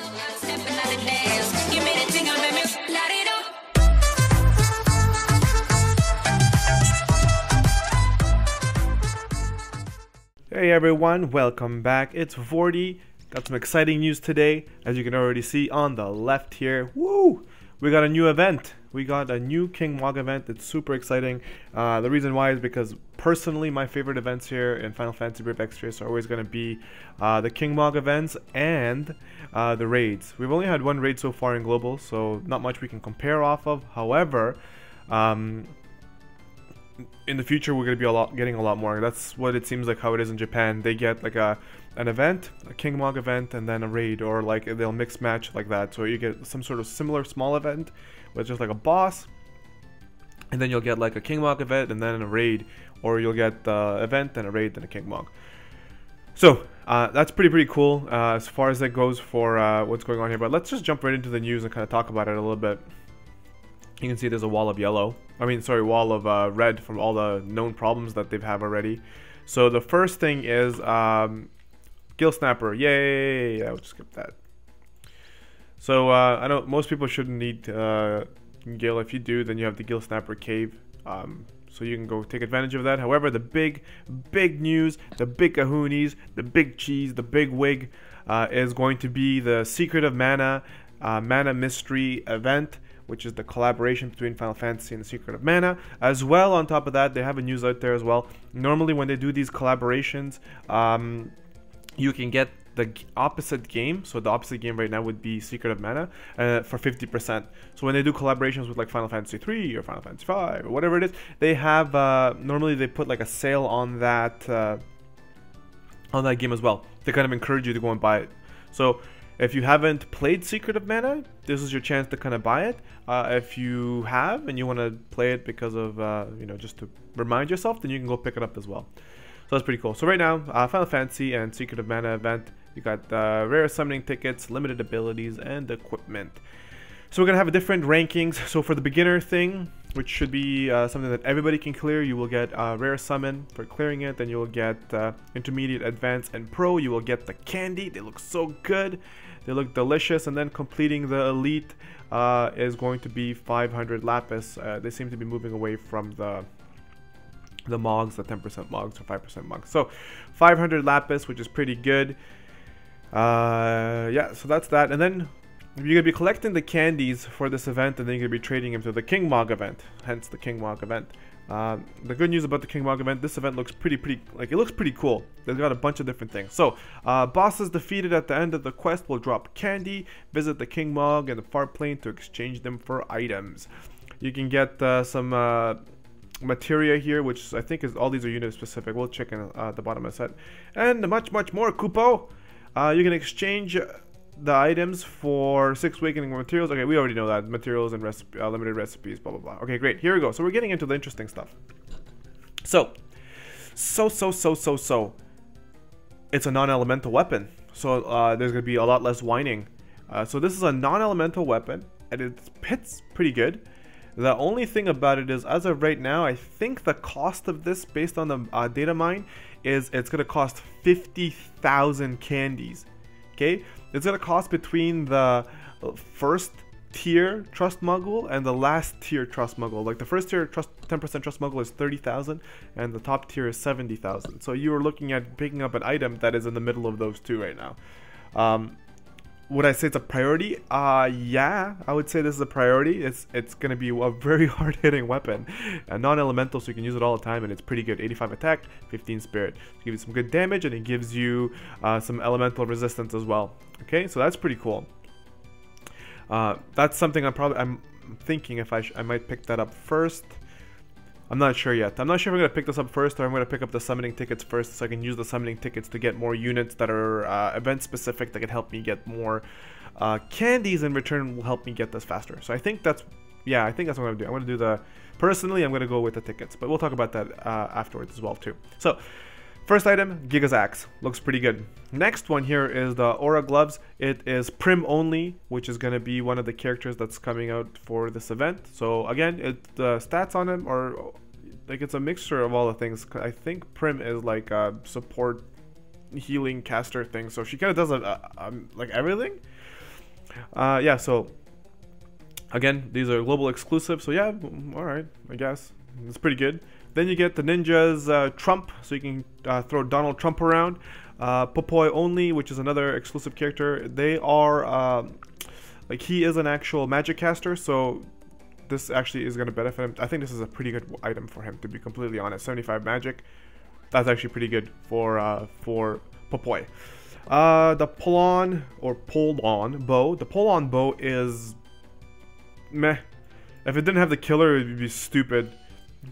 Hey everyone, welcome back. It's Vorty. Got some exciting news today, as you can already see on the left here. Woo! We got a new event. We got a new King MOG event. It's super exciting. The reason why is because personally my favorite events here in Final Fantasy Brave Extras are always going to be the King MOG events and the raids. We've only had one raid so far in Global, so not much we can compare off of. However, in the future we're going to be getting a lot more. That's what it seems like how it is in Japan. They get like an event, a King MOG event, and then a raid, or like they'll mix match like that. So you get some sort of similar small event with just like a boss, and then you'll get like a King MOG event and then a raid, or you'll get the event and a raid and a King MOG. So that's pretty cool as far as that goes for what's going on here. But let's just jump right into the news and kind of talk about it a little bit. You can see there's a wall of yellow. Wall of red from all the known problems that they've have already. So the first thing is Gill Snapper. Yay! I would skip that. So I know most people shouldn't need Gill. If you do, then you have the Gill Snapper cave. So you can go take advantage of that. However, the big news, the big kahoonies, the big cheese, the big wig is going to be the Secret of Mana Mana Mystery event, which is the collaboration between Final Fantasy and the Secret of Mana. As well, on top of that, they have a news out there as well. Normally when they do these collaborations, you can get the opposite game. So the opposite game right now would be Secret of Mana for 50%. So when they do collaborations with like Final Fantasy 3 or Final Fantasy 5 or whatever it is, they have normally they put like a sale on that game as well. They kind of encourage you to go and buy it. So if you haven't played Secret of Mana, this is your chance to kind of buy it. If you have and you want to play it because of just to remind yourself, then you can go pick it up as well. So that's pretty cool. So right now, Final Fantasy and Secret of Mana event, you got rare summoning tickets, limited abilities, and equipment. So we're gonna have different rankings. So for the beginner thing, which should be something that everybody can clear, you will get rare summon for clearing it. Then you will get intermediate, advanced, and pro. You will get the candy. They look so good. They look delicious. And then completing the elite is going to be 500 lapis. They seem to be moving away from the MOGs, the 10% MOGs or 5% MOGs. So 500 lapis, which is pretty good. Yeah, so that's that. And then you're going to be collecting the candies for this event, and then you're going to be trading them to the King MOG event, hence the King MOG event. The good news about the King MOG event, this event looks it looks pretty cool. They've got a bunch of different things. So, bosses defeated at the end of the quest will drop candy. Visit the King MOG and the far plane to exchange them for items. You can get some materia here, which I think is all these are unit specific. We'll check in the bottom of the set. And much more, Kupo. You can exchange the items for 6 awakening materials. Okay, we already know that. Materials and limited recipes, blah, blah, blah. Okay, great. Here we go. So we're getting into the interesting stuff. So. It's a non-elemental weapon. So there's going to be a lot less whining. So this is a non-elemental weapon, and it hits pretty good. The only thing about it is, as of right now, I think the cost of this, based on the data mine, is it's going to cost 50,000 candies. Okay? It's going to cost between the first tier trust muggle and the last tier trust muggle. Like the first tier 10% trust muggle is 30,000 and the top tier is 70,000. So you are looking at picking up an item that is in the middle of those two right now. Would I say it's a priority? Yeah, I would say this is a priority. It's going to be a very hard-hitting weapon. Non-elemental, so you can use it all the time, and it's pretty good. 85 attack, 15 spirit. It gives you some good damage, and it gives you some elemental resistance as well. Okay, so that's pretty cool. That's something I'm thinking if I might pick that up first. I'm not sure yet. I'm not sure if I'm going to pick this up first or I'm going to pick up the summoning tickets first, so I can use the summoning tickets to get more units that are event specific that can help me get more candies in return will help me get this faster. So I think that's what I'm going to do. I'm going to do the, personally I'm going to go with the tickets, but we'll talk about that afterwards as well too. So first item, Giga's Axe. Looks pretty good. Next one here is the Aura Gloves. It is Prim only, which is going to be one of the characters that's coming out for this event. So again, the stats on him are, like, it's a mixture of all the things. I think Prim is like a support healing caster thing. So she kind of does like everything. Yeah, so again, these are global exclusive, so yeah, alright, I guess. It's pretty good. Then you get the ninjas Trump, so you can throw Donald Trump around. Popoi only, which is another exclusive character. They are, like, he is an actual magic caster, so this actually is going to benefit him. I think this is a pretty good item for him, to be completely honest. 75 magic, that's actually pretty good for Popoi. The Polon, or Polon bow. The Polon bow is meh. If it didn't have the killer, it would be stupid.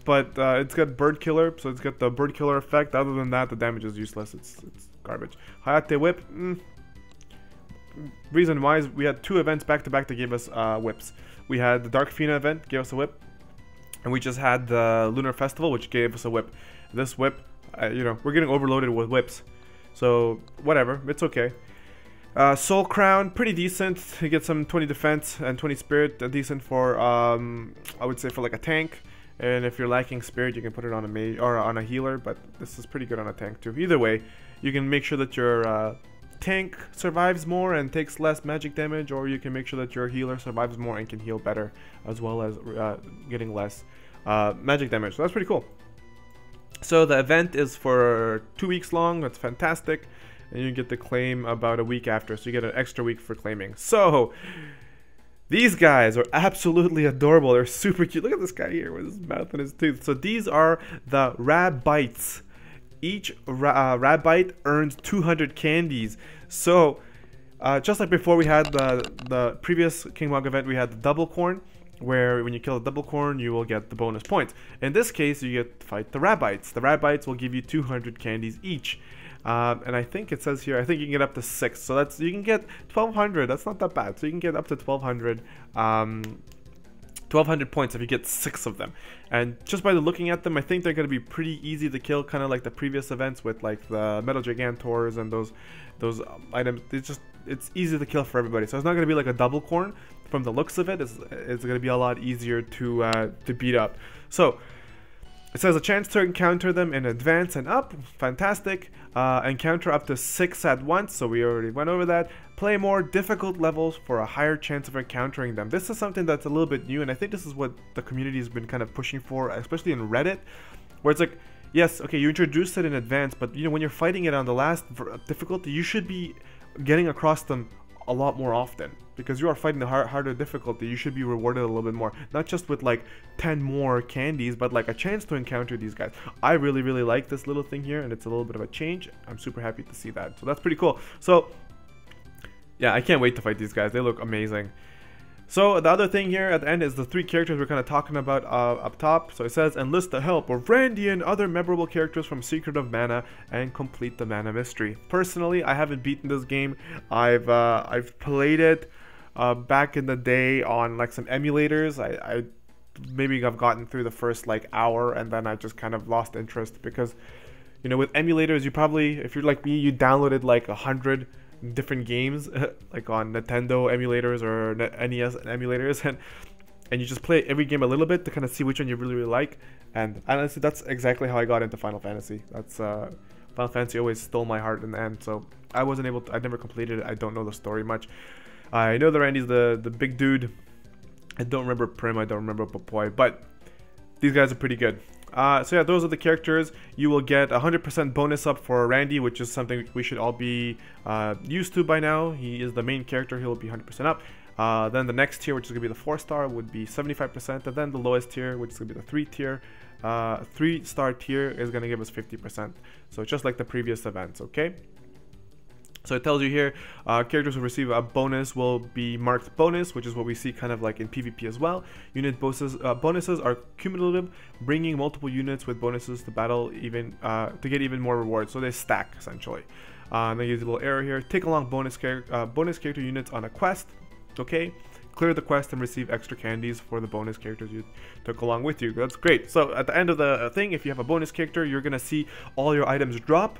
But it's got bird killer, so it's got the bird killer effect. Other than that, the damage is useless. It's garbage. Hayate whip. Reason why is we had 2 events back to back that gave us whips. We had the Dark Fina event, gave us a whip, and we just had the Lunar Festival, which gave us a whip. This whip, you know, we're getting overloaded with whips, so whatever, it's okay. Soul Crown, pretty decent. You get some 20 defense and 20 spirit, decent for I would say for like a tank. And if you're lacking spirit, you can put it on a mage or on a healer, but this is pretty good on a tank too. Either way, you can make sure that your tank survives more and takes less magic damage, or you can make sure that your healer survives more and can heal better, as well as getting less magic damage. So that's pretty cool. So the event is for 2 weeks long. That's fantastic, and you get to claim about a week after, so you get an extra week for claiming. So these guys are absolutely adorable. They're super cute. Look at this guy here with his mouth and his tooth. So these are the Rabites. Each Rabite earns 200 candies. So just like before, we had the previous King Mog event, we had the double corn, where when you kill a double corn, you will get the bonus points. In this case, you get to fight the Rabites. The Rabites will give you 200 candies each. And I think it says here, I think you can get up to 6. So that's, you can get 1200. That's not that bad. So you can get up to 1200. 1200 points if you get 6 of them. And just by looking at them, I think they're going to be pretty easy to kill, kind of like the previous events with like the Metal Gigantors and those items. It's easy to kill for everybody. So it's not going to be like a double corn. From the looks of it, it's going to be a lot easier to beat up. So it says a chance to encounter them in advance and up. Fantastic. Encounter up to 6 at once. So we already went over that. Play more difficult levels for a higher chance of encountering them. This is something that's a little bit new, and I think this is what the community has been kind of pushing for, especially in Reddit, where it's like, yes, okay, you introduced it in advance, but you know, when you're fighting it on the last difficulty, you should be getting across them a lot more often, because you are fighting the harder difficulty. You should be rewarded a little bit more, not just with like 10 more candies, but like a chance to encounter these guys. I really like this little thing here, and it's a little bit of a change. I'm super happy to see that, so that's pretty cool. So yeah, I can't wait to fight these guys. They look amazing. So the other thing here at the end is the 3 characters we're kind of talking about up top. So it says, enlist the help of Randy and other memorable characters from Secret of Mana and complete the Mana Mystery. Personally, I haven't beaten this game. I've played it back in the day on like some emulators. I maybe I've gotten through the first like hour, and then I just kind of lost interest, because you know, with emulators, you probably, if you're like me, you downloaded like 100 different games like on Nintendo emulators or NES emulators, and you just play every game a little bit to kind of see which one you really like. And honestly, that's exactly how I got into Final Fantasy. That's Final Fantasy always stole my heart in the end, so I wasn't able to, I never completed it. I don't know the story much. I know that Randy's the big dude. I don't remember Prim, I don't remember Popoi, but these guys are pretty good. So yeah, those are the characters. You will get 100% bonus up for Randy, which is something we should all be used to by now. He is the main character, he'll be 100% up. Then the next tier, which is going to be the 4-star, would be 75%. And then the lowest tier, which is going to be the 3-star tier, is going to give us 50%. So just like the previous events, okay? So it tells you here, characters who receive a bonus will be marked bonus, which is what we see kind of like in PvP as well. Unit bonuses are cumulative, bringing multiple units with bonuses to battle even to get even more rewards. So they stack essentially. And then use a little arrow here. Take along bonus character units on a quest. Okay, clear the quest and receive extra candies for the bonus characters you took along with you. That's great. So at the end of the thing, if you have a bonus character, you're gonna see all your items drop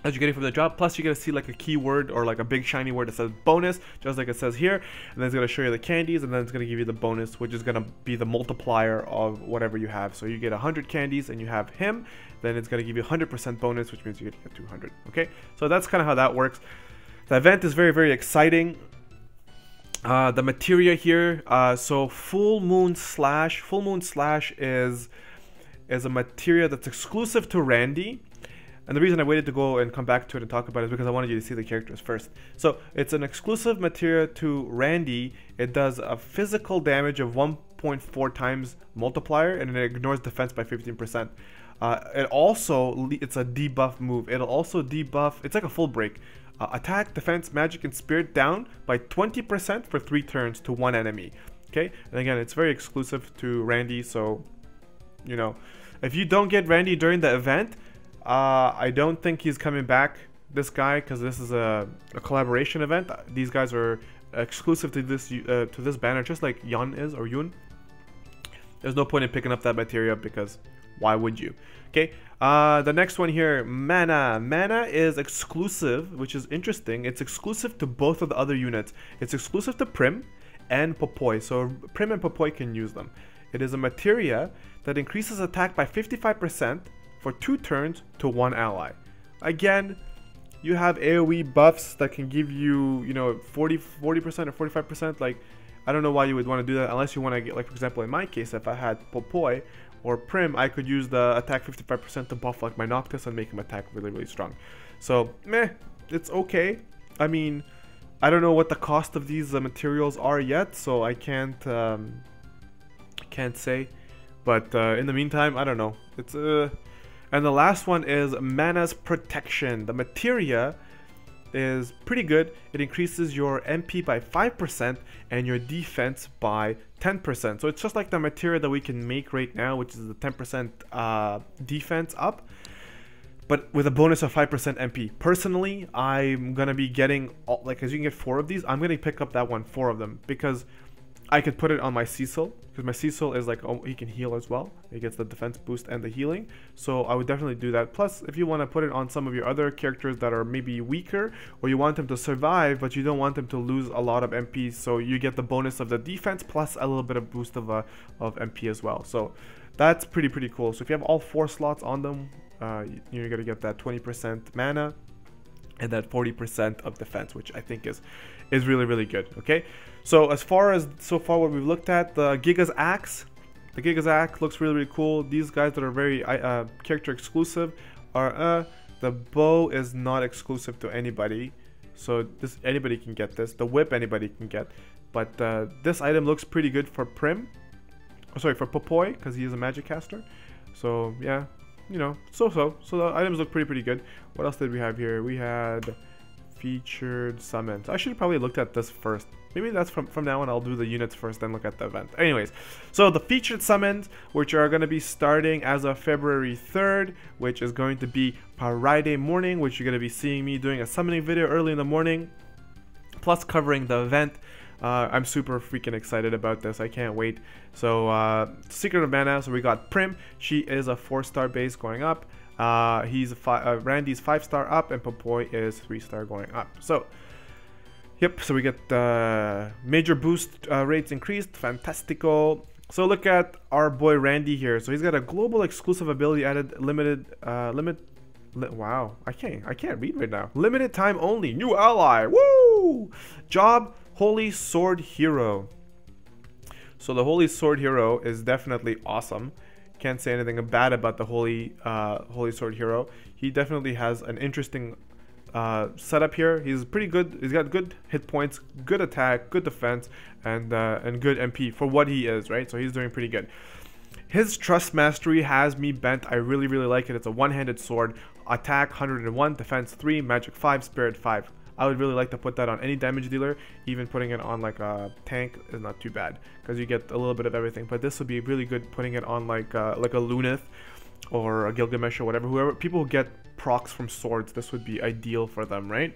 as you're getting from the drop. Plus you're gonna see like a keyword or like a big shiny word that says bonus, just like it says here, and then it's gonna show you the candies, and then it's gonna give you the bonus, which is gonna be the multiplier of whatever you have. So you get 100 candies and you have him, then it's gonna give you 100% bonus, which means you get 200. Okay, so that's kind of how that works. The event is very exciting. The materia here, so Full Moon Slash is a materia that's exclusive to Randy. And the reason I waited to go and come back to it and talk about it is because I wanted you to see the characters first. So it's an exclusive materia to Randy. It does a physical damage of 1.4 times multiplier, and it ignores defense by 15%. It's a debuff move. It'll also debuff, it's like a full break. Attack, defense, magic, and spirit down by 20% for 3 turns to 1 enemy. Okay, and again, it's very exclusive to Randy, so, you know, if you don't get Randy during the event, I don't think he's coming back, this guy, because this is a collaboration event. These guys are exclusive to this banner, just like Yun is, or Yun. There's no point in picking up that materia because why would you? Okay, the next one here, Mana. Mana is exclusive, which is interesting. It's exclusive to both of the other units. It's exclusive to Prim and Popoi, so Prim and Popoi can use them. It is a materia that increases attack by 55% for 2 turns to 1 ally. Again, you have AoE buffs that can give you, you know, 40% or 45%. Like, I don't know why you would want to do that unless you want to get, like, for example, in my case, if I had Popoi or Prim, I could use the attack 55% to buff like my Noctis and make him attack really, really strong. So, meh, it's okay. I mean, I don't know what the cost of these materials are yet, so I can't say. But in the meantime, I don't know. It's and the last one is Mana's Protection. The materia is pretty good. It increases your MP by 5% and your defense by 10%. So it's just like the materia that we can make right now, which is the 10% defense up, but with a bonus of 5% MP. Personally, I'm gonna be getting, like, as you can get 4 of these, I'm gonna pick up that one, 4 of them, because I could put it on my Cecil, because my Cecil is like, oh, he can heal as well. He gets the defense boost and the healing. So I would definitely do that. Plus, if you want to put it on some of your other characters that are maybe weaker, or you want them to survive, but you don't want them to lose a lot of MP, so you get the bonus of the defense plus a little bit of boost of MP as well. So that's pretty cool. So if you have all 4 slots on them, you're going to get that 20% mana and that 40% of defense, which I think is really good. Okay, so as far as so far what we've looked at, the Giga's Axe looks really cool. These guys that are very character exclusive are the bow is not exclusive to anybody, so anybody can get this. The whip anybody can get, but this item looks pretty good for Prim, for Popoi, because he is a magic caster. So yeah, you know, so the items look pretty good. What else did we have here? We had featured summons. I should have probably looked at this first. Maybe that's from now on I'll do the units first, then look at the event. Anyways, so the featured summons, which are going to be starting as of February 3rd, which is going to be Friday morning, which you're going to be seeing me doing a summoning video early in the morning, plus covering the event. I'm super freaking excited about this. I can't wait. So Secret of Mana, so we got Prim. She is a 4-star base going up. Randy's 5-star up, and Popoi is 3-star going up. So yep, so we get major boost rates increased. Fantastico. So look at our boy Randy here. So he's got a global exclusive ability added, wow, I can't read right now. Limited time only. New ally. Woo! Job, Holy Sword Hero. So the Holy Sword Hero is definitely awesome. Can't say anything bad about the Holy Sword Hero. He definitely has an interesting setup here. He's pretty good. He's got good hit points, good attack, good defense, and good MP for what he is, right? So he's doing pretty good. His Trust Mastery has me bent. I really like it. It's a one-handed sword. Attack 101, defense 3, magic 5, spirit 5. I would really like to put that on any damage dealer. Even putting it on like a tank is not too bad, because you get a little bit of everything. But this would be really good putting it on like a Lunith or a Gilgamesh or whatever. People who get procs from swords, this would be ideal for them, right?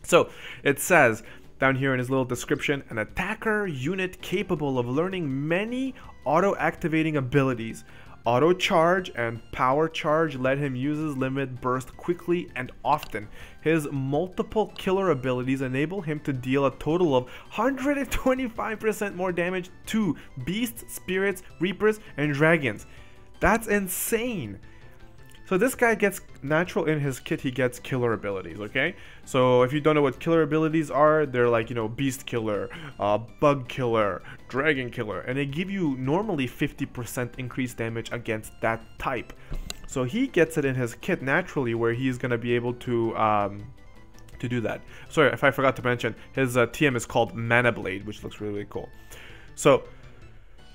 So it says down here in his little description, an attacker unit capable of learning many auto-activating abilities. Auto charge and power charge let him use his limit burst quickly and often. His multiple killer abilities enable him to deal a total of 125% more damage to beasts, spirits, reapers, and dragons. That's insane. So this guy gets natural in his kit, he gets killer abilities, okay? So if you don't know what killer abilities are, they're like, you know, beast killer, bug killer, dragon killer, and they give you normally 50% increased damage against that type. So he gets it in his kit naturally, where he's gonna be able to do that. Sorry if I forgot to mention, his TM is called Mana Blade, which looks really, really cool. So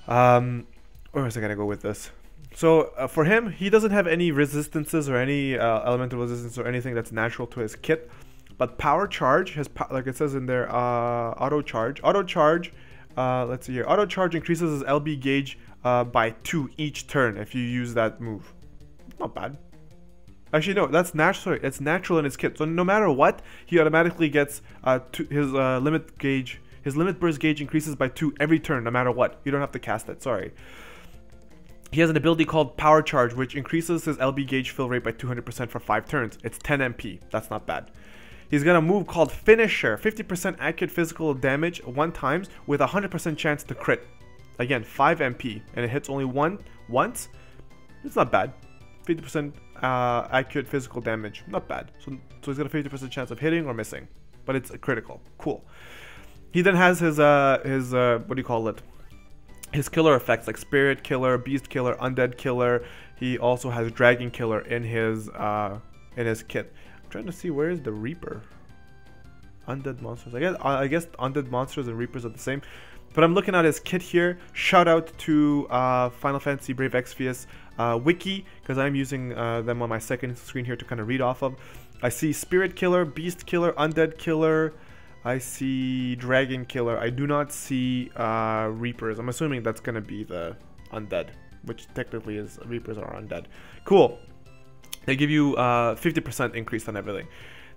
where was I gonna go with this? So for him, he doesn't have any resistances or any elemental resistance or anything that's natural to his kit. But power charge, like it says in there, auto charge. Let's see here. Auto charge increases his LB gauge by 2 each turn if you use that move. Not bad. Actually, no, that's natural. It's natural in his kit. So no matter what, he automatically gets his limit gauge. His limit burst gauge increases by 2 every turn, no matter what. You don't have to cast it. Sorry. He has an ability called Power Charge, which increases his LB gauge fill rate by 200% for 5 turns. It's 10 MP. That's not bad. He's got a move called Finisher. 50% accurate physical damage 1 times with a 100% chance to crit. Again, 5 MP. And it hits only once. It's not bad. 50% accurate physical damage. Not bad. So he's got a 50% chance of hitting or missing. But it's critical. Cool. He then has his what do you call it? His killer effects like Spirit Killer, Beast Killer, Undead Killer. He also has Dragon Killer in his kit. I'm trying to see, where is the Reaper? Undead monsters. I guess Undead monsters and Reapers are the same. But I'm looking at his kit here. Shout out to Final Fantasy Brave Exvius wiki, because I'm using them on my second screen here to kind of read off of. I see Spirit Killer, Beast Killer, Undead Killer. I see Dragon Killer. I do not see Reapers. I'm assuming that's going to be the Undead, which technically is, Reapers are Undead. Cool. They give you 50% increase on everything.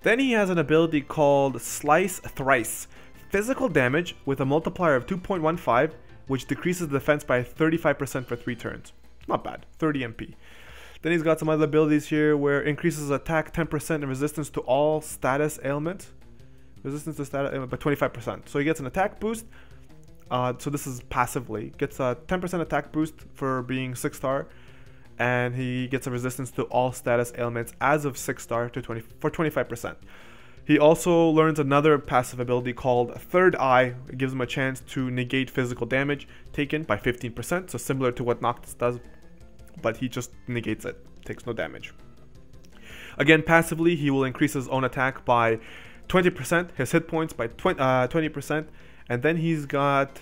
Then he has an ability called Slice Thrice. Physical damage with a multiplier of 2.15, which decreases defense by 35% for 3 turns. Not bad. 30 MP. Then he's got some other abilities here where increases attack 10% and resistance to all status ailments. Resistance to status ailment by 25%. So he gets an attack boost. So this is passively. Gets a 10% attack boost for being 6-star. And he gets a resistance to all status ailments as of 6-star for 25%. He also learns another passive ability called Third Eye. It gives him a chance to negate physical damage taken by 15%. So similar to what Noctis does, but he just negates it. Takes no damage. Again, passively, he will increase his own attack by 20%, his hit points by 20%, and then he's got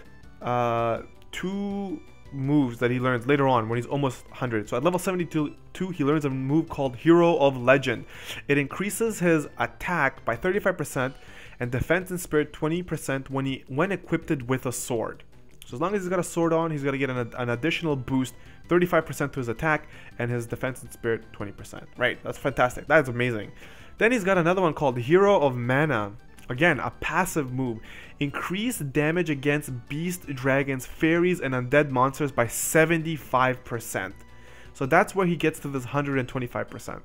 2 moves that he learns later on when he's almost 100. So at level 72, he learns a move called Hero of Legend. It increases his attack by 35% and defense and spirit 20% when equipped with a sword. So as long as he's got a sword on, he's going to get an additional boost, 35% to his attack, and his defense and spirit 20%. Right, that's fantastic. That's amazing. Then he's got another one called Hero of Mana. Again, a passive move. Increase damage against beast, dragons, fairies, and undead monsters by 75%. So that's where he gets to this 125%.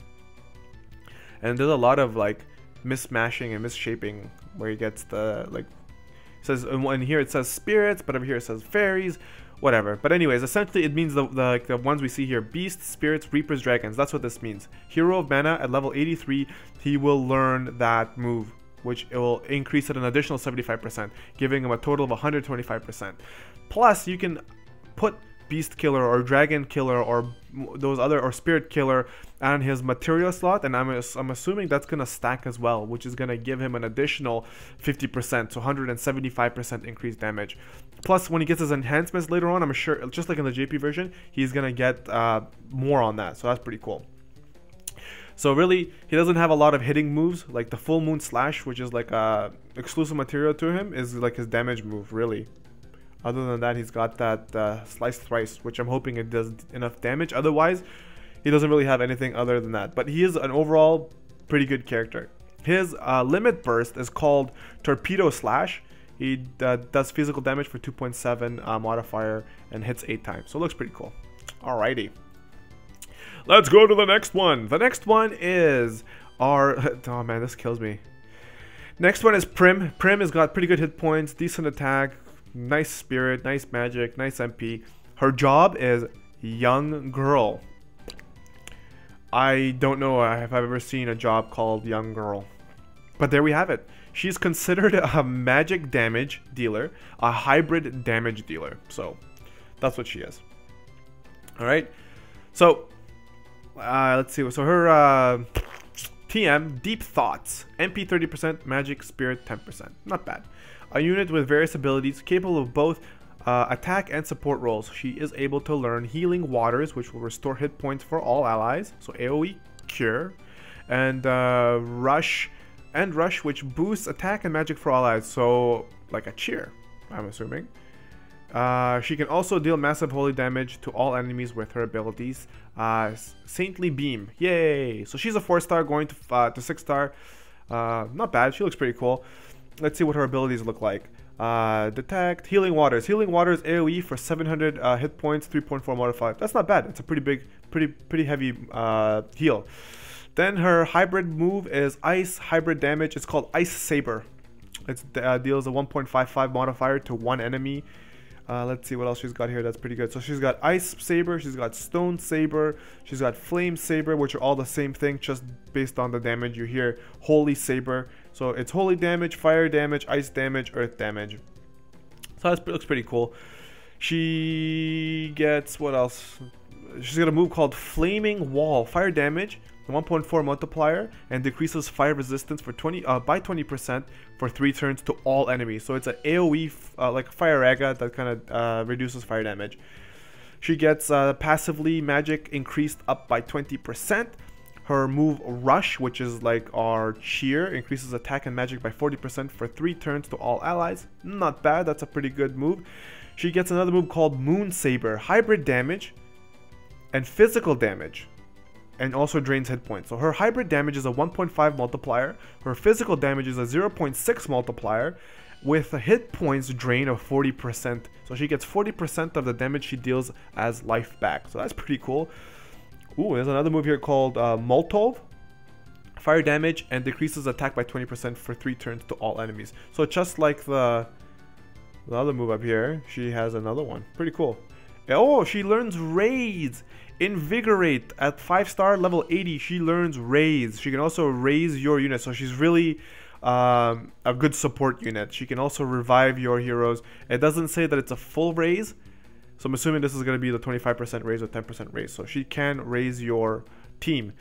And there's a lot of like mismashing and misshaping where he gets the like, it says, and here it says spirits, but over here it says fairies, whatever. But anyways, essentially it means the ones we see here: beasts, spirits, reapers, dragons. That's what this means. Hero of Mana at level 83, he will learn that move, which it will increase at an additional 75%, giving him a total of 125%. Plus, you can put Beast Killer or Dragon Killer or those other, or Spirit Killer on his material slot, and I'm assuming that's gonna stack as well, which is gonna give him an additional 50%, so 175% increased damage. Plus, when he gets his enhancements later on, I'm sure, just like in the JP version, he's gonna get more on that, so that's pretty cool. So really, he doesn't have a lot of hitting moves. Like the Full Moon Slash, which is like exclusive material to him, is like his damage move, really. Other than that, he's got that Slice Thrice, which I'm hoping it does enough damage. Otherwise, he doesn't really have anything other than that. But he is an overall pretty good character. His limit burst is called Torpedo Slash. He does physical damage for 2.7 modifier and hits 8 times. So it looks pretty cool. Alrighty. Let's go to the next one. The next one is our... Oh man, this kills me. Next one is Prim. Prim has got pretty good hit points, decent attack, nice spirit, nice magic, nice MP. Her job is Young Girl. I don't know if I've ever seen a job called young girl. But there we have it. She's considered a magic damage dealer, a hybrid damage dealer. So that's what she is. All right. So let's see. So her TM, Deep Thoughts, MP 30%, Magic Spirit 10%. Not bad. A unit with various abilities capable of both attack and support roles. She is able to learn Healing Waters, which will restore hit points for all allies. So AoE Cure. And Rush, which boosts attack and magic for all allies. So like a cheer, I'm assuming. She can also deal massive holy damage to all enemies with her abilities. Saintly Beam, yay! So she's a 4-star going to 6-star. Not bad. She looks pretty cool. Let's see what her abilities look like. Detect, Healing Waters. Healing Waters AoE for 700 hit points, 3.4 modifier. That's not bad. It's a pretty big, pretty heavy heal. Then her hybrid move is Ice Hybrid Damage. It's called Ice Saber. It deals a 1.55 modifier to one enemy. Let's see what else she's got here. That's pretty good. So she's got Ice Saber, she's got Stone Saber, she's got Flame Saber, which are all the same thing, just based on the damage. You hear Holy Saber. So it's Holy damage, Fire damage, Ice damage, Earth damage. So that looks pretty cool. She gets, what else? She's got a move called Flaming Wall. Fire damage, 1.4 multiplier, and decreases fire resistance for by 20% for 3 turns to all enemies. So it's an AoE like Fire Aga that kind of reduces fire damage. She gets passively magic increased up by 20%. Her move Rush, which is like our cheer, increases attack and magic by 40% for 3 turns to all allies. Not bad, that's a pretty good move. She gets another move called Moon Saber, hybrid damage and physical damage, and also drains hit points. So her hybrid damage is a 1.5 multiplier, her physical damage is a 0.6 multiplier, with a hit points drain of 40%. So she gets 40% of the damage she deals as life back. So that's pretty cool. Ooh, there's another move here called Molotov. Fire damage and decreases attack by 20% for 3 turns to all enemies. So just like the other move up here, she has another one. Pretty cool. Oh, she learns Raise. Invigorate at 5-star level 80. She learns Raise. She can also raise your unit. So she's really a good support unit. She can also revive your heroes. It doesn't say that it's a full raise. So I'm assuming this is going to be the 25% raise or 10% raise. So she can raise your team.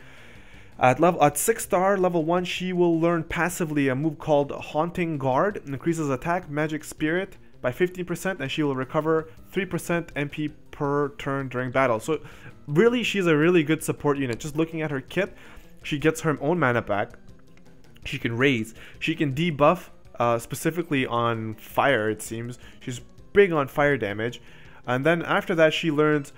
At 6-star level 1, she will learn passively a move called Haunting Guard. Increases attack, magic, spirit by 15%, and she will recover 3% MP per turn during battle. So really, she's a really good support unit. Just looking at her kit, she gets her own mana back. She can raise. She can debuff, specifically on fire, it seems. She's big on fire damage. And then after that, she learns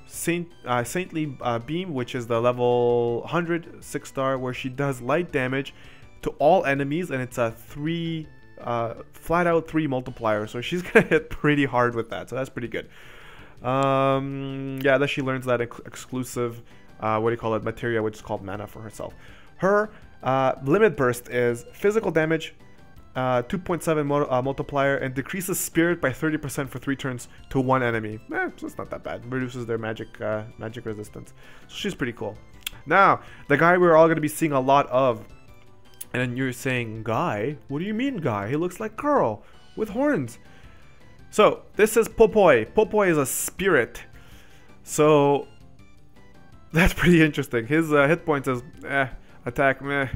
Saintly Beam, which is the level 100 6-star, where she does light damage to all enemies, and it's a flat out 3 multiplier. So she's gonna hit pretty hard with that. So that's pretty good. Yeah, then she learns that exclusive materia, which is called mana for herself. Her limit burst is physical damage, 2.7 multiplier, and decreases spirit by 30% for 3 turns to one enemy. So it's not that bad. Reduces their magic resistance. So she's pretty cool. Now, the guy we're all going to be seeing a lot of, and you're saying, guy? What do you mean, guy? He looks like girl with horns. So this is Popoi. Popoi is a spirit. So that's pretty interesting. His hit points is attack meh,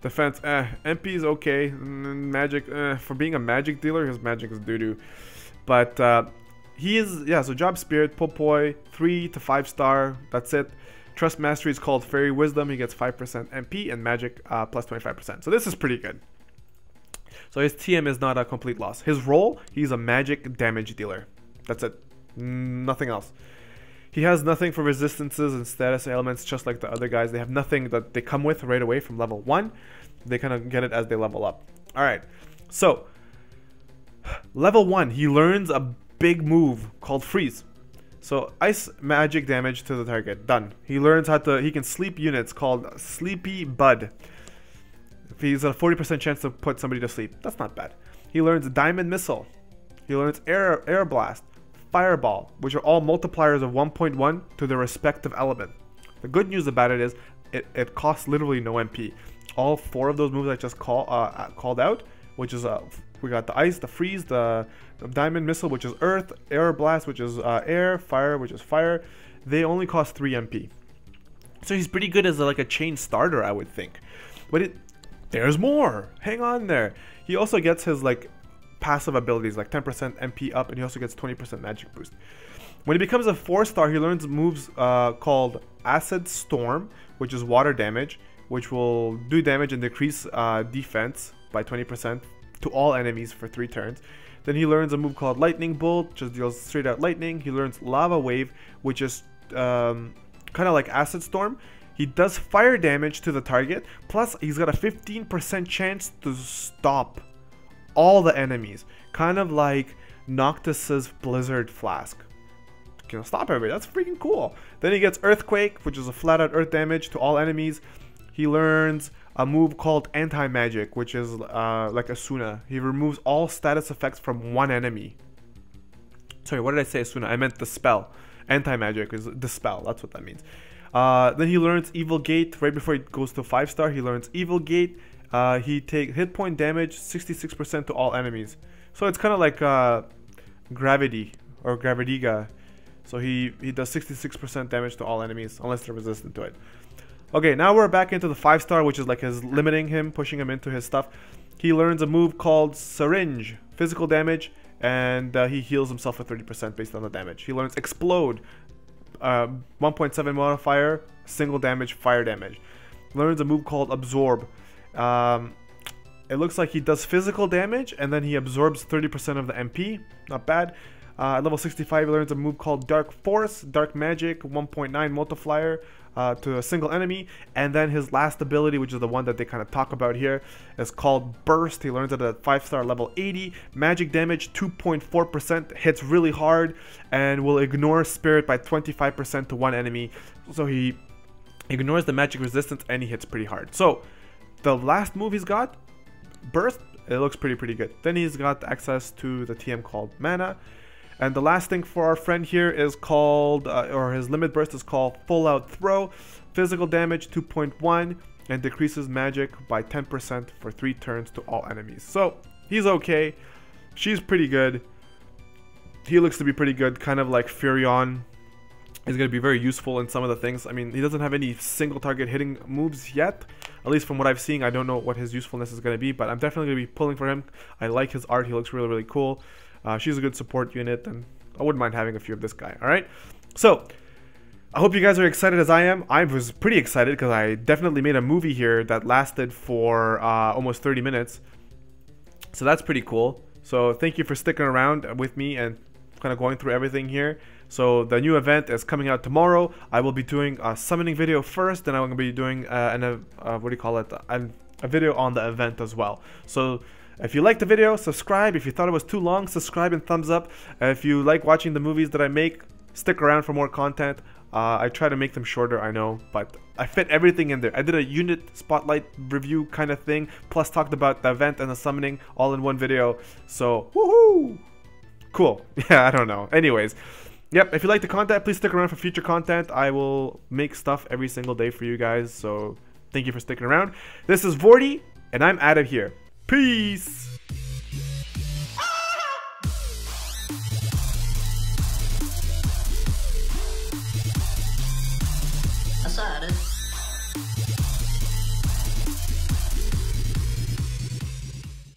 defense MP is okay, magic for being a magic dealer, his magic is doo-doo. But he is, yeah, so job spirit, Popoi, 3 to 5-star, that's it. Trust mastery is called Fairy Wisdom. He gets 5% MP and magic plus 25%. So this is pretty good. So his TM is not a complete loss. His role, he's a magic damage dealer. That's it. Nothing else. He has nothing for resistances and status ailments, just like the other guys. They have nothing that they come with right away from level 1. They kind of get it as they level up. Alright, so level 1, he learns a big move called Freeze. So ice magic damage to the target. Done. He learns how to, he can sleep units called Sleepy Bud. He's a 40% chance to put somebody to sleep. That's not bad. He learns Diamond Missile. He learns Air Blast, Fireball, which are all multipliers of 1.1 to their respective element. The good news about it is it costs literally no MP. All 4 of those moves I just called out, which is we got the ice, the freeze, the diamond missile, which is earth, air blast, which is air, fire, which is fire. They only cost 3 MP. So he's pretty good as like a chain starter, I would think. But there's more. Hang on there. He also gets his like passive abilities, like 10% MP up, and he also gets 20% magic boost. When he becomes a 4-star, he learns moves called Acid Storm, which is water damage, which will do damage and decrease defense by 20% to all enemies for 3 turns. Then he learns a move called Lightning Bolt, just deals straight out lightning. He learns Lava Wave, which is kind of like Acid Storm. He does fire damage to the target, plus he's got a 15% chance to stop all the enemies. Kind of like Noctis's Blizzard Flask. Can stop everybody. That's freaking cool. Then he gets Earthquake, which is a flat out earth damage to all enemies. He learns a move called Anti-Magic, which is like Asuna. He removes all status effects from one enemy. Sorry, what did I say Asuna? I meant the spell. Anti-Magic is the spell. That's what that means. Then he learns Evil Gate. Right before he goes to 5-star, he learns Evil Gate. He takes hit point damage 66% to all enemies. So it's kind of like Gravity or Gravitiga. So he does 66% damage to all enemies unless they're resistant to it. Okay, now we're back into the 5-star, which is like his limiting him, pushing him into his stuff. He learns a move called Syringe, physical damage, and he heals himself for 30% based on the damage. He learns Explode, 1.7 modifier, single damage, fire damage. Learns a move called Absorb. It looks like he does physical damage and then he absorbs 30% of the MP. Not bad. At level 65, he learns a move called Dark Force, Dark Magic, 1.9 multiplier to a single enemy. And then his last ability, which is the one that they kind of talk about here, is called Burst. He learns it at 5-star level 80. Magic damage, 2.4%, hits really hard, and will ignore Spirit by 25% to one enemy. So he ignores the magic resistance and he hits pretty hard. So the last move he's got, Burst, it looks pretty good. Then he's got access to the TM called Mana. And the last thing for our friend here is called, or his limit burst is called Full Out Throw. Physical damage 2.1 and decreases magic by 10% for 3 turns to all enemies. So he's okay. She's pretty good. He looks to be pretty good, kind of like Furion. He's going to be very useful in some of the things. I mean, he doesn't have any single target hitting moves yet. At least from what I've seen, I don't know what his usefulness is going to be, but I'm definitely going to be pulling for him. I like his art. He looks really cool. She's a good support unit, and I wouldn't mind having a few of this guy. All right, so I hope you guys are excited as I am. I was pretty excited because I definitely made a movie here that lasted for almost 30 minutes. So that's pretty cool. So thank you for sticking around with me and kind of going through everything here. So the new event is coming out tomorrow. I will be doing a summoning video first, then I'm going to be doing what do you call it? A video on the event as well. So if you liked the video, subscribe. If you thought it was too long, subscribe and thumbs up. If you like watching the movies that I make, stick around for more content. I try to make them shorter, I know, but I fit everything in there. I did a unit spotlight review kind of thing, plus talked about the event and the summoning all in one video. So, woohoo! Cool. Yeah, I don't know. Anyways, yep, if you like the content, please stick around for future content. I will make stuff every single day for you guys, so thank you for sticking around. This is Vorty, and I'm out of here. Peace!